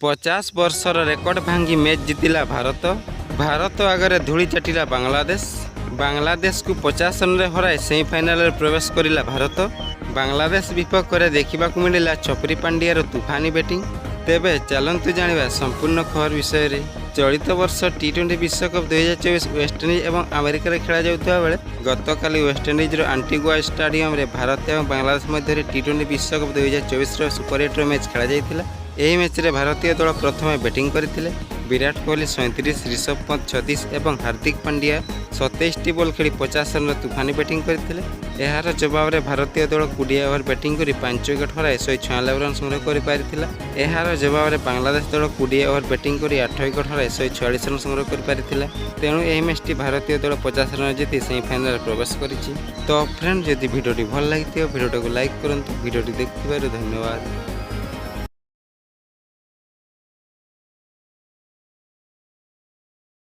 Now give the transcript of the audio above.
50 ବର୍ଷର ରେକର୍ଡ ଭାଙ୍ଗି ମ୍ୟାଚ୍ ଜିତିଲା ଭାରତ। ଭାରତ ଆଗରେ ଧୂଳି ଚାଟିଲା ବାଂଲାଦେଶ। ବାଂଲାଦେଶକୁ 50 ରନରେ ହରାଇ ସେମିଫାଇନାଲରେ ପ୍ରବେଶ କରିଲା ଭାରତ। ବାଂଲାଦେଶ ବିପକ୍ଷରେ ଦେଖିବାକୁ ମିଳିଲା ଛପରି ପାଣ୍ଡିଆର ତୁଫାନି ବ୍ୟାଟିଂ। ତେବେ ଚାଲନ୍ତୁ ଜାଣିବା ସମ୍ପୂର୍ଣ୍ଣ ଖବର ବିଷୟରେ। ଚଳିତ ବର୍ଷ ଟି20 ବିଶ୍ୱକପ୍ 2024 ୱେଷ୍ଟଇଣ୍ଡିଜ ଏବଂ ଆମେରିକାରେ ଖେଳାଯାଉଥିବା ବେଳେ ଗତକାଲି ୱେଷ୍ଟଇଣ୍ଡିଜର ଆଣ୍ଟିଗୁଆ ଷ୍ଟାଡିୟମରେ ଭାରତ ଏବଂ ବାଂଲାଦେଶ ମଧ୍ୟରେ ଟି20 ବିଶ୍ୱକପ୍ 2024ର ସୁପର 8ର ମ୍ୟାଚ୍ ଖେଳାଯାଇଥିଲା। ଏହି ମ୍ୟାଚ୍ରେ ଭାରତୀୟ ଦଳ ପ୍ରଥମେ ବ୍ୟାଟିଂ କରିଥିଲେ। ବିରାଟ କୋହଲି 37, ରିଷଭ ପନ୍ତ 36 ଏବଂ ହାର୍ଦ୍ଦିକ ପାଣ୍ଡିଆ 27ଟି ବଲ୍ ଖେଳି 50 ରନର ତୁଫାନି ବ୍ୟାଟିଂ କରିଥିଲେ। ଏହାର ଜବାବରେ ଭାରତୀୟ ଦଳ 20 ଓଭର ବ୍ୟାଟିଂ କରି 5 ୱିକେଟ୍ ହରାଇ 196 ରନ୍ ସଂଗ୍ରହ କରିପାରିଥିଲା। ଏହାର ଜବାବରେ ବାଂଲାଦେଶ ଦଳ 20 ଓଭର ବ୍ୟାଟିଂ କରି 8 ୱିକେଟ୍ ହରାଇ 146 ରନ୍ ସଂଗ୍ରହ କରିପାରିଥିଲା। ତେଣୁ ଏହି ମ୍ୟାଚ୍ଟି ଭାରତୀୟ ଦଳ 50 ରନ୍ ଜିତି ସେମିଫାଇନାଲରେ ପ୍ରବେଶ କରିଛି। ତ ଫ୍ରେଣ୍ଡ, ଯଦି ଭିଡ଼ିଓଟି ଭଲ ଲାଗିଥିବ ଭିଡ଼ିଓଟାକୁ ଲାଇକ୍ କରନ୍ତୁ। ଭିଡ଼ିଓଟି ଦେଖିଥିବାରୁ ଧନ୍ୟବାଦ।